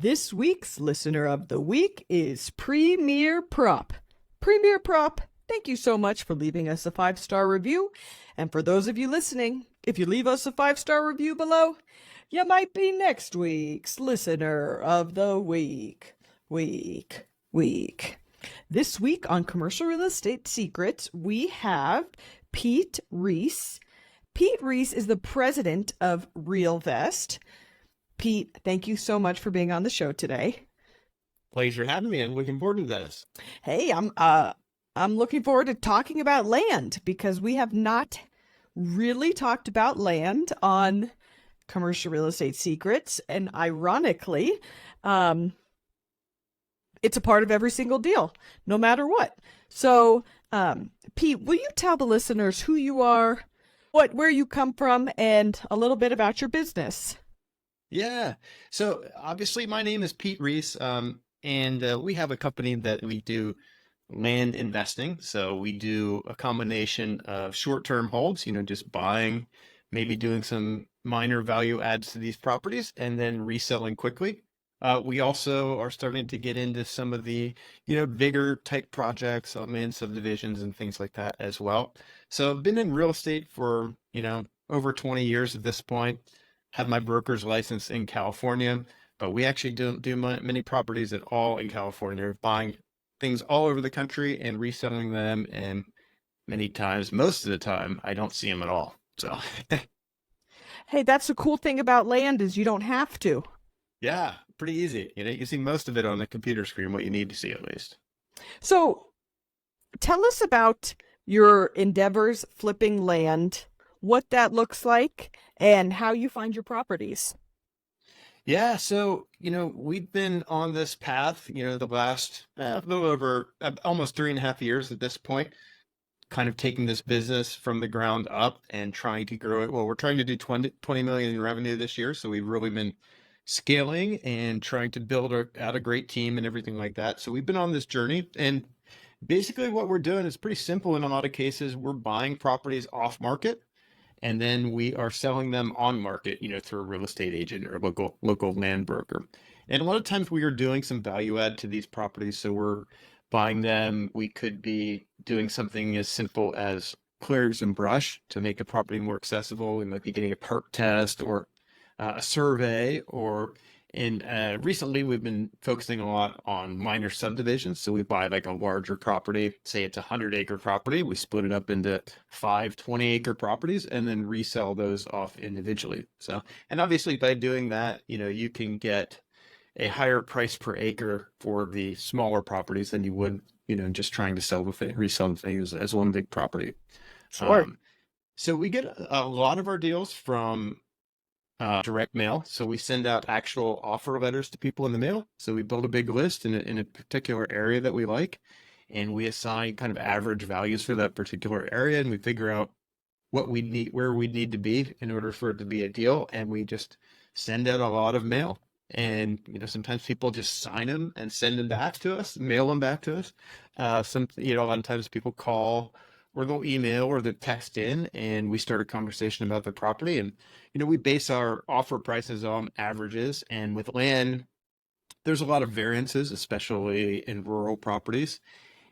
This week's listener of the week is Premier Prop. Premier Prop, thank you so much for leaving us a 5-star review. And for those of you listening, if you leave us a 5-star review below, you might be next week's listener of the week. This week on Commercial Real Estate Secrets, we have Pete Reese. Pete Reese is the president of RealVest. Pete, thank you so much for being on the show today. Pleasure having me. I'm looking forward to this. Hey, I'm looking forward to talking about land because we have not really talked about land on Commercial Real Estate Secrets, and ironically, it's a part of every single deal, no matter what. So, Pete, will you tell the listeners who you are, where you come from, and a little bit about your business? Yeah. So obviously my name is Pete Reese, and we have a company that we do land investing. So we do a combination of short-term holds, just buying, maybe doing some minor value adds to these properties and then reselling quickly. We also are starting to get into some of the, bigger type projects, land subdivisions and things like that as well. So I've been in real estate for, over 20 years at this point. Have my broker's license in California, but we actually don't do many properties at all in California, buying things all over the country and reselling them. And many times, most of the time, I don't see them at all. So, Hey, that's the cool thing about land is you don't have to. yeah, pretty easy. You can see most of it on the computer screen, what you need to see at least. So tell us about your endeavors flipping land, what that looks like, and how you find your properties. Yeah, so, we've been on this path, the last little over almost 3.5 years at this point, kind of taking this business from the ground up and trying to grow it. Well, we're trying to do 20 million in revenue this year. So we've really been scaling and trying to build out a great team and everything like that. So we've been on this journey, and basically what we're doing is pretty simple. In a lot of cases, we're buying properties off market, and then we are selling them on market, through a real estate agent or a local land broker. And a lot of times we are doing some value add to these properties. So we're buying them. We could be doing something as simple as clears and brush to make a property more accessible. We might be getting a perk test or a survey, or recently we've been focusing a lot on minor subdivisions. So we buy like a larger property, say it's a 100-acre property. We split it up into 5 20-acre properties and then resell those off individually. So, and obviously by doing that, you can get a higher price per acre for the smaller properties than you would, just trying to resell the things as one big property. Sure. So we get a lot of our deals from direct mail. So we send out actual offer letters to people in the mail. So we build a big list in a particular area that we like, and we assign kind of average values for that particular area, and we figure out what we need, where we need to be in order for it to be a deal. And we just send out a lot of mail. And, sometimes people just sign them and send them back to us, mail them back to us. A lot of times people call or they'll email or they'll text in, and we start a conversation about the property. And, we base our offer prices on averages. And with land, there's a lot of variances, especially in rural properties.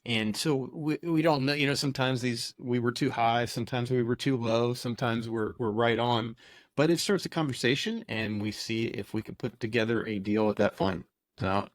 And so we don't know, sometimes we were too high, sometimes we were too low, sometimes we're right on. But it starts a conversation, and we see if we can put together a deal at that point. So,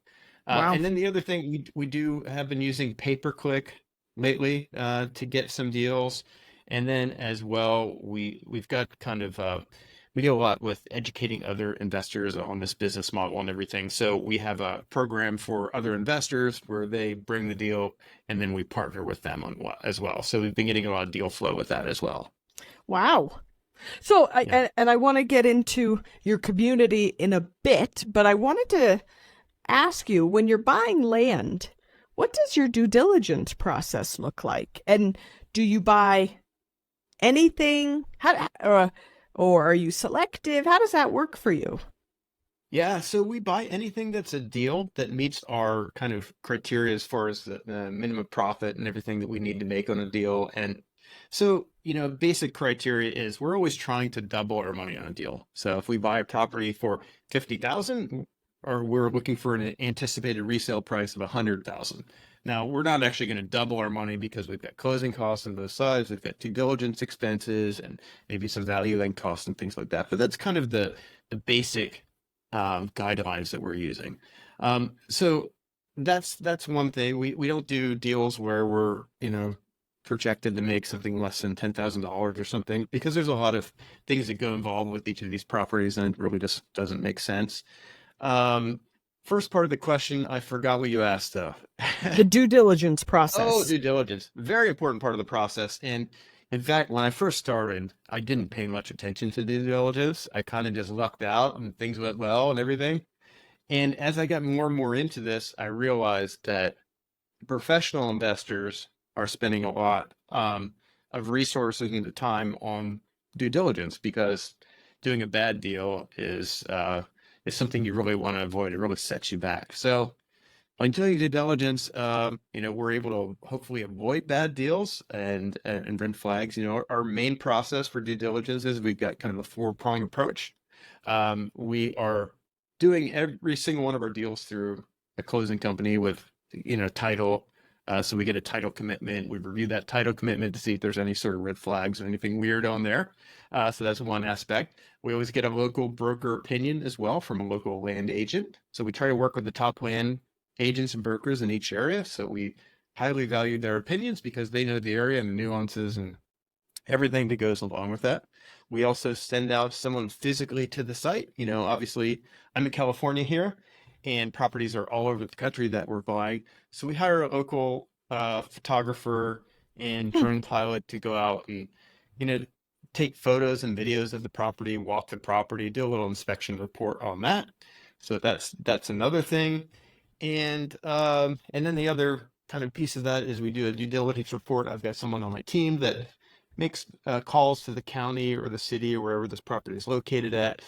Wow. and then the other thing we do have been using pay-per-click lately to get some deals, and then as well we've got kind of we do a lot with educating other investors on this business model and everything. So we have a program for other investors where they bring the deal, and then we partner with them on as well. So we've been getting a lot of deal flow with that as well. Wow. So, Yeah. I want to get into your community in a bit, but I wanted to ask you, when you're buying land, what does your due diligence process look like? And do you buy anything? Or are you selective? How does that work for you? Yeah, so we buy anything that's a deal that meets our kind of criteria as far as the minimum profit and everything that we need to make on a deal. And so, basic criteria is we're always trying to double our money on a deal. So if we buy a property for 50,000, or we're looking for an anticipated resale price of 100,000. Now, we're not actually going to double our money because we've got closing costs on both sides. We've got due diligence expenses and maybe some value add costs and things like that. But that's kind of the basic guidelines that we're using. So that's one thing. We don't do deals where we're, projected to make something less than $10,000 or something, because there's a lot of things that go involved with each of these properties, and it really just doesn't make sense. First part of the question, I forgot what you asked though. The due diligence Oh, process. due diligence. Very important part of the process. And in fact, when I first started, I didn't pay much attention to due diligence. I kind of just lucked out and things went well and everything. And as I got more and more into this, I realized that professional investors are spending a lot of resources and time on due diligence, because doing a bad deal is something you really want to avoid. It really sets you back. So by doing due diligence, we're able to hopefully avoid bad deals and red flags. Our main process for due diligence is we've got kind of a four-pronged approach. We are doing every single one of our deals through a closing company with, title. So we get a title commitment. We review that title commitment to see if there's any sort of red flags or anything weird on there. So that's one aspect. We always get a local broker opinion as well from a local land agent. So we try to work with the top land agents and brokers in each area. So we highly value their opinions because they know the area and the nuances and everything that goes along with that. We also send out someone physically to the site. Obviously I'm in California here, and properties are all over the country that we're buying. So we hire a local photographer and drone pilot to go out and, take photos and videos of the property, walk the property, do a little inspection report on that. So that's another thing. And then the other kind of piece of that is we do a due diligence report. I've got someone on my team that makes calls to the county or the city or wherever this property is located at.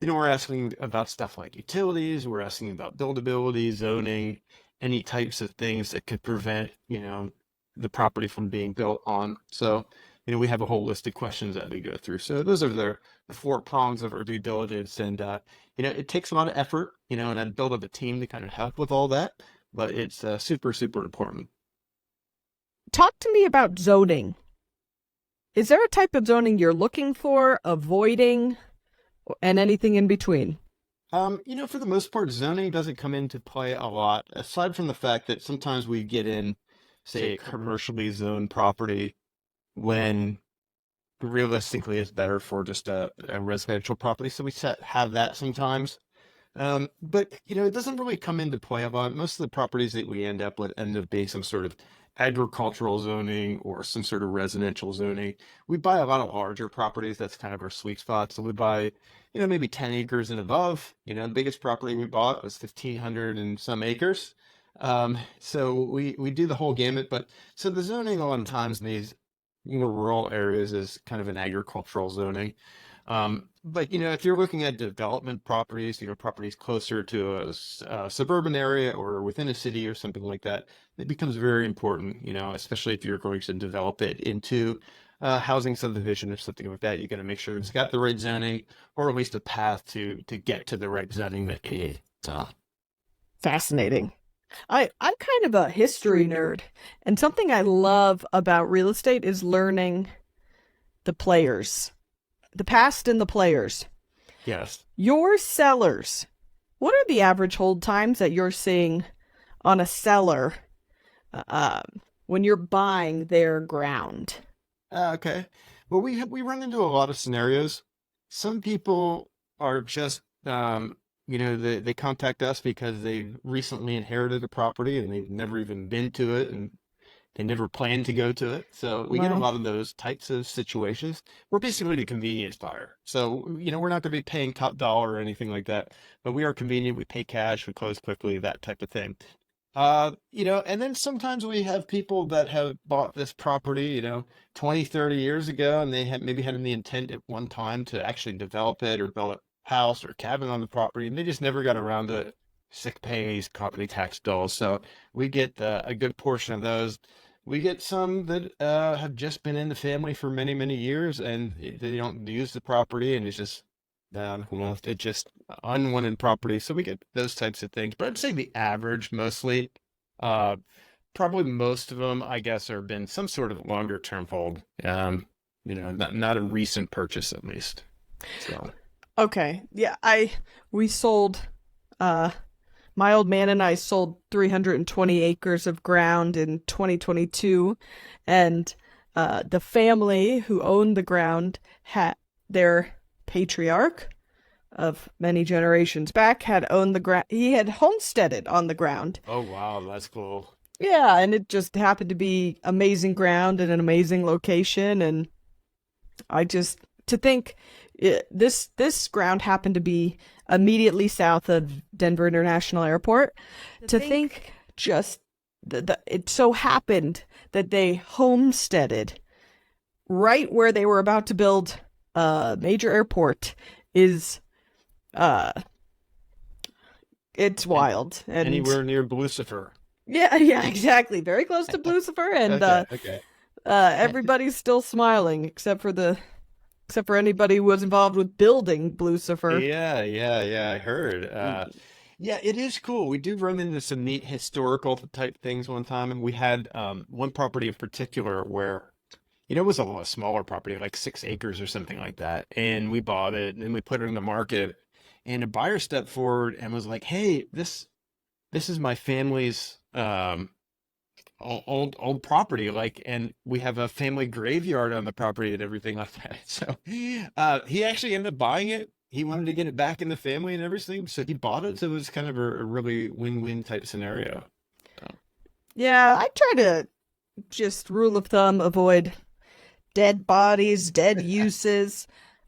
We're asking about stuff like utilities. We're asking about buildability, zoning, any types of things that could prevent, the property from being built on. So, we have a whole list of questions that we go through. So those are the four prongs of our due diligence. And, it takes a lot of effort, and I build up a team to kind of help with all that, but it's super, super important. Talk to me about zoning. Is there a type of zoning you're looking for, avoiding, and anything in between? For the most part, zoning doesn't come into play a lot, aside from the fact that sometimes we get in, say, a commercially zoned property when realistically it's better for just a residential property. So we have that sometimes. But it doesn't really come into play a lot. Most of the properties that we end up with end up being some sort of agricultural zoning or some sort of residential zoning. We buy a lot of larger properties. That's kind of our sweet spot. So we buy, maybe 10 acres and above. The biggest property we bought was 1,500 and some acres. So we do the whole gamut. But so the zoning a lot of times in these rural areas is kind of an agricultural zoning. But if you're looking at development properties, properties closer to a suburban area or within a city or something like that, it becomes very important, especially if you're going to develop it into housing subdivision or something like that. You got to make sure it's got the right zoning, or at least a path to get to the right zoning that you need. Fascinating. I'm kind of a history nerd, and something I love about real estate is learning the players, the past and the players. Yes. Your sellers, what are the average hold times that you're seeing on a seller when you're buying their ground? Okay. Well, we run into a lot of scenarios. Some people are just they contact us because they recently inherited a property and they've never even been to it and they never plan to go to it. So we get a Wow. lot of those types of situations. We're basically the convenience buyer. So, we're not going to be paying top dollar or anything like that, but we are convenient. We pay cash, we close quickly, that type of thing. And then sometimes we have people that have bought this property, 20, 30 years ago, and they had maybe had the intent at one time to actually develop it or build a house or cabin on the property, and they just never got around to sick paying these property tax bills. So we get a good portion of those. We get some that have just been in the family for many, many years, and they don't use the property, and it's just down. It just unwanted property. So we get those types of things. But I'd say the average mostly, uh, probably most of them, I guess, have been some sort of longer term hold. Not a recent purchase at least. So Okay. Yeah, we sold my old man and I sold 320 acres of ground in 2022, and the family who owned the ground had their patriarch of many generations back had owned the ground. He had homesteaded on the ground. oh wow, that's cool. Yeah, and it just happened to be amazing ground and an amazing location. And I just to think this ground happened to be immediately south of Denver International Airport. To think just it so happened that they homesteaded right where they were about to build a major airport is it's wild. And Anywhere near Lucifer. yeah, exactly. Very close to Lucifer, and Okay. everybody's still smiling except for anybody who was involved with building Lucifer. Yeah. I heard. Yeah, it is cool. We do run into some neat historical type things one time, and we had one property in particular where, it was a smaller property, like 6 acres or something like that, and we bought it and we put it in the market, and a buyer stepped forward and was like, "Hey, this is my family's old property, like, and we have a family graveyard on the property and everything like that." So he actually ended up buying it. He wanted to get it back in the family and everything, so he bought it. So it was kind of a really win-win type scenario. So, Yeah, I try to just rule of thumb avoid dead bodies, dead uses.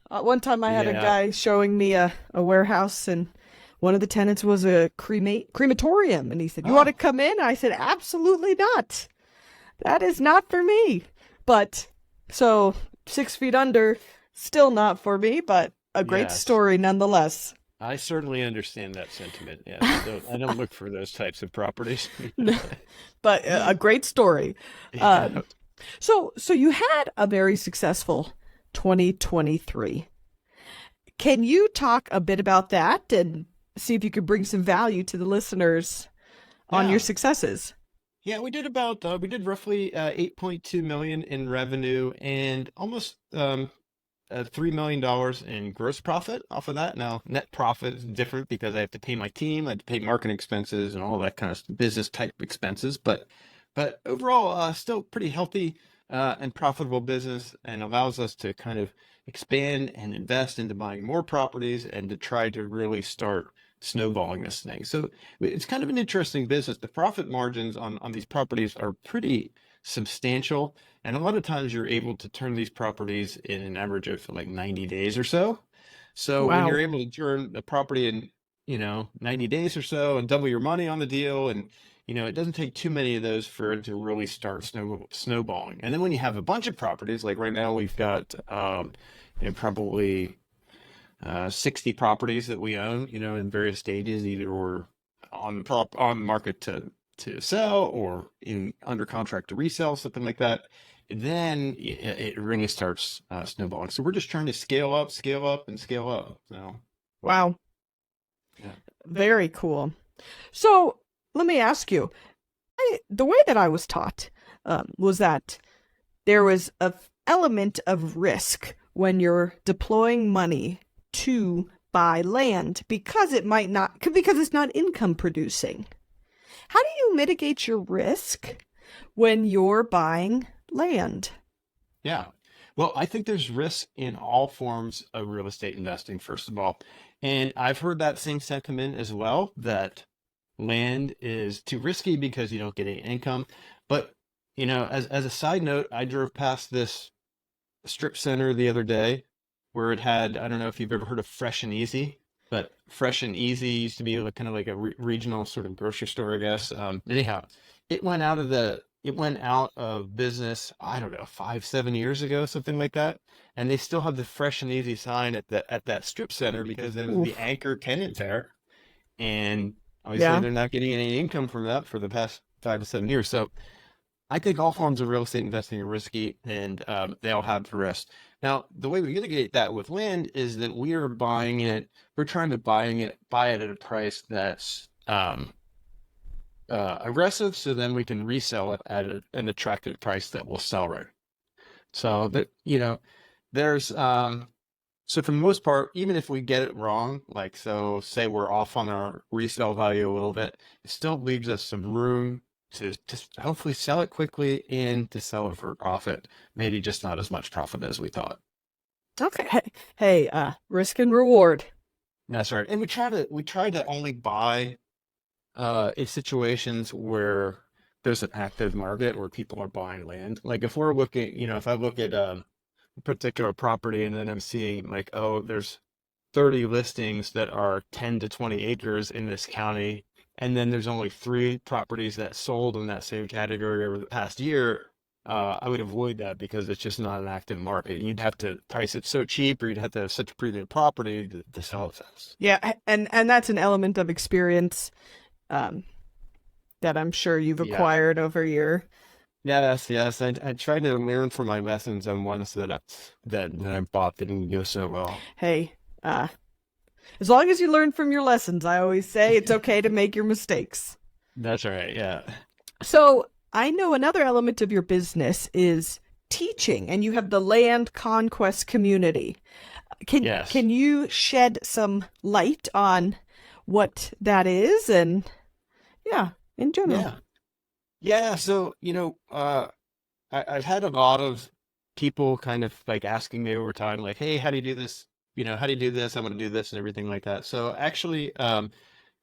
One time I had a yeah. guy showing me a warehouse, and one of the tenants was a crematorium, and he said, "You want to Oh, come in?" I said, "Absolutely not. That is not for me." But so 6 feet under, still not for me, but a great yes. story nonetheless. I certainly understand that sentiment. Yeah. So I don't look for those types of properties. But a great story. Yeah. Um, so you had a very successful 2023. Can you talk a bit about that and see if you could bring some value to the listeners on your Yeah. successes? Yeah, we did roughly 8.2 million in revenue and almost $3 million in gross profit off of that. Now, net profit is different because I have to pay my team, I have to pay marketing expenses and all that kind of business type expenses. But overall, still pretty healthy and profitable business, and allows us to kind of expand and invest into buying more properties and to try to really start snowballing this thing. So it's kind of an interesting business. The profit margins on these properties are pretty substantial. And a lot of times you're able to turn these properties in an average of like 90 days or so. So when you're Wow. able to turn the property in, 90 days or so and double your money on the deal, and it doesn't take too many of those for it to really start snowballing. And then when you have a bunch of properties, like right now we've got probably 60 properties that we own, in various stages, either we're on the market to sell or in under contract to resell, something like that. Then it really starts snowballing. So we're just trying to scale up, and scale up. So Wow. yeah, Very cool. So let me ask you, the way that I was taught was that there was an element of risk when you're deploying money to buy land because because it's not income producing. How do you mitigate your risk when you're buying land? yeah. Well, I think there's risk in all forms of real estate investing, first of all. And I've heard that same sentiment as well, that land is too risky because you don't get any income. But, as a side note, I drove past this strip center the other day where it had, I don't know if you've ever heard of Fresh and Easy, but Fresh and Easy used to be like kind of like a regional sort of grocery store, I guess. Anyhow, it went out of business, I don't know, 5, 7 years ago, something like that. And they still have the Fresh and Easy sign at that strip center because it was the Oof. anchor tenant there. And obviously Yeah. they're not getting any income from that for the past 5 to 7 years. So I think all forms of real estate investing are risky, and they all have risk. Now, the way we mitigate that with land is that we're trying to buy it at a price that's aggressive, so then we can resell it at an attractive price that will sell right. So that, there's, so for the most part, even if we get it wrong, like, so say we're off on our resale value a little bit, it still leaves us some room to hopefully sell it quickly and to sell it for profit. Maybe just not as much profit as we thought. Okay. Hey, risk and reward. That's right. And we try to only buy in situations where there's an active market where people are buying land. Like if we're looking, if I look at a particular property and then I'm seeing like, oh, there's 30 listings that are 10 to 20 acres in this county, and then there's only 3 properties that sold in that same category over the past year, I would avoid that because it's just not an active market. You'd have to price it so cheap, or you'd have to have such a premium property to sell it fast. Yeah, and that's an element of experience that I'm sure you've Yeah. acquired over your. Yes, yes. I try to learn from my lessons on ones that I bought that didn't go so well. Hey, as long as you learn from your lessons, I always say it's okay to make your mistakes. That's right. Yeah. So I know another element of your business is teaching, and you have the land conquest community. Yes. Can you shed some light on what that is and in general? Yeah. Yeah. So, I've had a lot of people kind of like asking me over time, like, hey, how do you do this? How do you do this? I'm going to do this and everything like that. So actually, about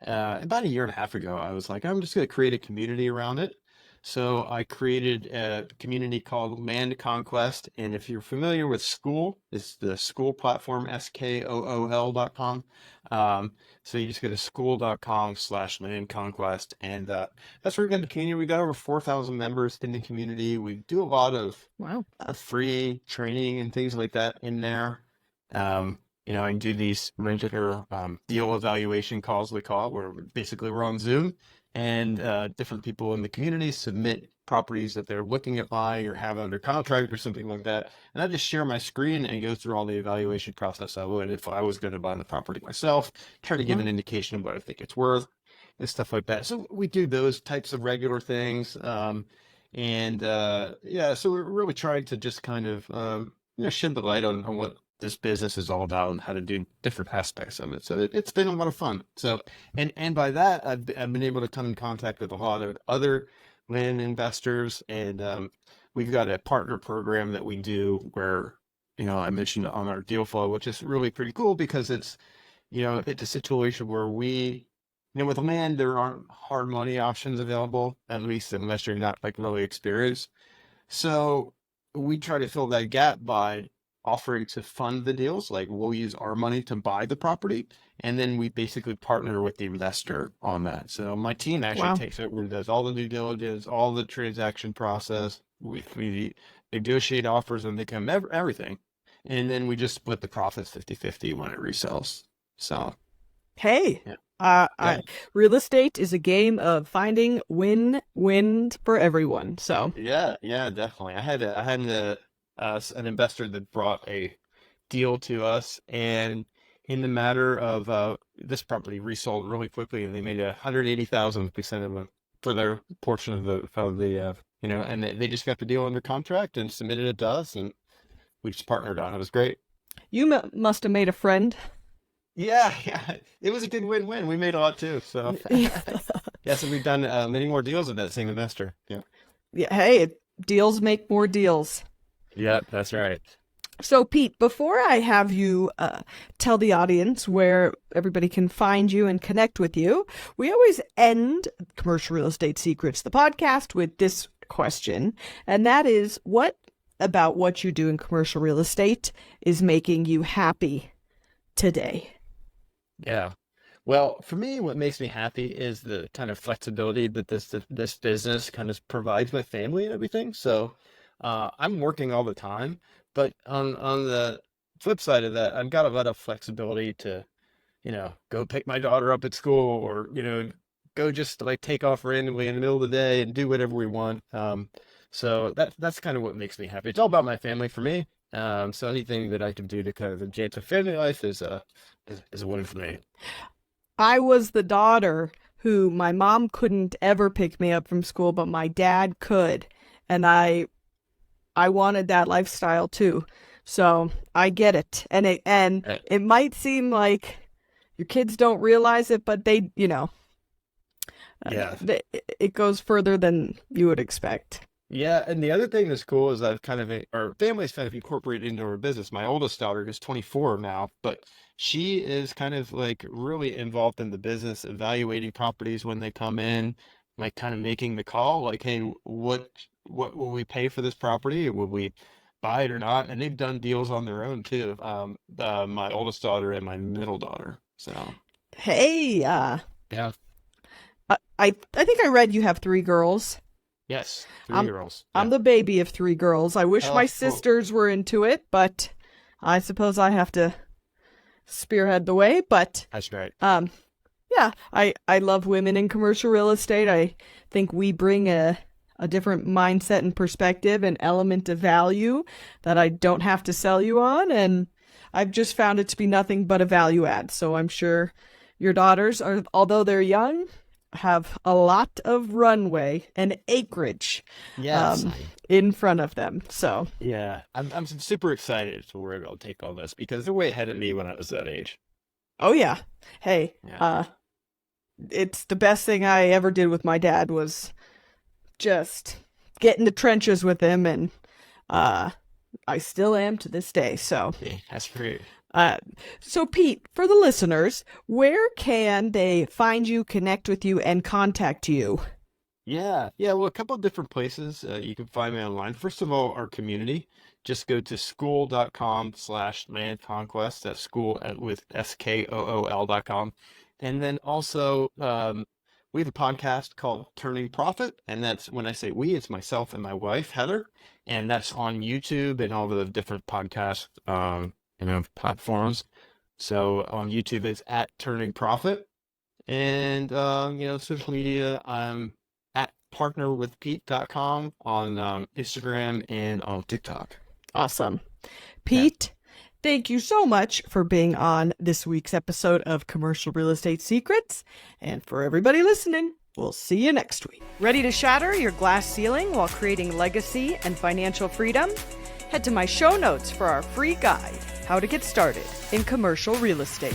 a year and a half ago, I was like, I'm just going to create a community around it. So I created a community called Land Conquest. And if you're familiar with School, it's the School platform, SKOOL.com. So you just go to school.com/land conquest. And that's where we got the community. We got over 4,000 members in the community. We do a lot of Wow. free training and things like that in there. And do these regular deal evaluation calls, we call it, where basically we're on Zoom and different people in the community submit properties that they're looking at buying or have under contract or something like that. And I just share my screen and go through all the evaluation process I would if I was going to buy the property myself, try to give an indication of what I think it's worth and stuff like that. So we do those types of regular things. So we're really trying to just kind of, shed the light on what this business is all about and how to do different aspects of it. So it's been a lot of fun. So, and by that, I've been able to come in contact with a lot of other land investors, and we've got a partner program that we do where, I mentioned on our deal flow, which is really pretty cool because it's a situation where with land, there aren't hard money options available, at least unless you're not like really experienced. So we try to fill that gap by offering to fund the deals. Like we'll use our money to buy the property, and then we basically partner with the investor on that. So my team actually takes over and does all the due diligence, all the transaction process. We negotiate offers and they come everything. And then we just split the profits 50-50 when it resells. So, hey, yeah. real estate is a game of finding win-win for everyone. So Yeah, definitely. I had an investor that brought a deal to us, and in the matter of this property resold really quickly, and they made 180,000 percent of them for their portion of the and they just got the deal under contract and submitted it to us, and we just partnered on it. It was great. you must have made a friend. Yeah, it was a good win-win. We made a lot too. So so we've done many more deals with that same investor. Yeah. Yeah. Hey, deals make more deals. Yeah, that's right. So, Pete, before I have you tell the audience where everybody can find you and connect with you, we always end Commercial Real Estate Secrets, the podcast, with this question. And that is, what about what you do in commercial real estate is making you happy today? Yeah. Well, for me, what makes me happy is the kind of flexibility that this business kind of provides my family and everything. So I'm working all the time, but on the flip side of that, I've got a lot of flexibility to, go pick my daughter up at school, or, go just like take off randomly in the middle of the day and do whatever we want. So that's kind of what makes me happy. It's all about my family for me. So anything that I can do to kind of enhance a family life is a win for me. I was the daughter who my mom couldn't ever pick me up from school, but my dad could. And I wanted that lifestyle too. So I get it. And it might seem like your kids don't realize it, but they, Yeah. It goes further than you would expect. Yeah, and the other thing that's cool is I've our family's kind of incorporated into our business. My oldest daughter is 24 now, but she is kind of like really involved in the business, evaluating properties when they come in, like kind of making the call, like, hey, what will we pay for this property? Will we buy it or not? And they've done deals on their own too. My oldest daughter and my middle daughter. So Hey, yeah, I think I read you have 3 girls. yes, 3 girls. I'm the baby of 3 girls. I wish Oh, my cool. sisters were into it, but I suppose I have to spearhead the way. But That's right. yeah, I love women in commercial real estate. I think we bring a different mindset and perspective and element of value that I don't have to sell you on. And I've just found it to be nothing but a value add. So I'm sure your daughters are, although they're young, have a lot of runway and acreage Yes. in front of them. So Yeah, I'm super excited to where they'll take all this because they're way ahead of me when I was that age. oh yeah. Hey, Yeah. it's the best thing I ever did with my dad was just get in the trenches with him, and I still am to this day. So Okay, that's great. so Pete, for the listeners, where can they find you, connect with you, and contact you? Yeah, well, a couple of different places you can find me online. First of all, our community. Just go to school.com/land conquest. That's school with SKOOL.com. And then also, we have a podcast called Turning Profit. And that's, when I say we, it's myself and my wife, Heather. And that's on YouTube and all the different podcast platforms. So on YouTube, it's at Turning Profit. And, social media, I'm at partnerwithpete.com on Instagram and on TikTok. Awesome. Pete, thank you so much for being on this week's episode of Commercial Real Estate Secrets. And for everybody listening, we'll see you next week. Ready to shatter your glass ceiling while creating legacy and financial freedom? Head to my show notes for our free guide, How to Get Started in Commercial Real Estate.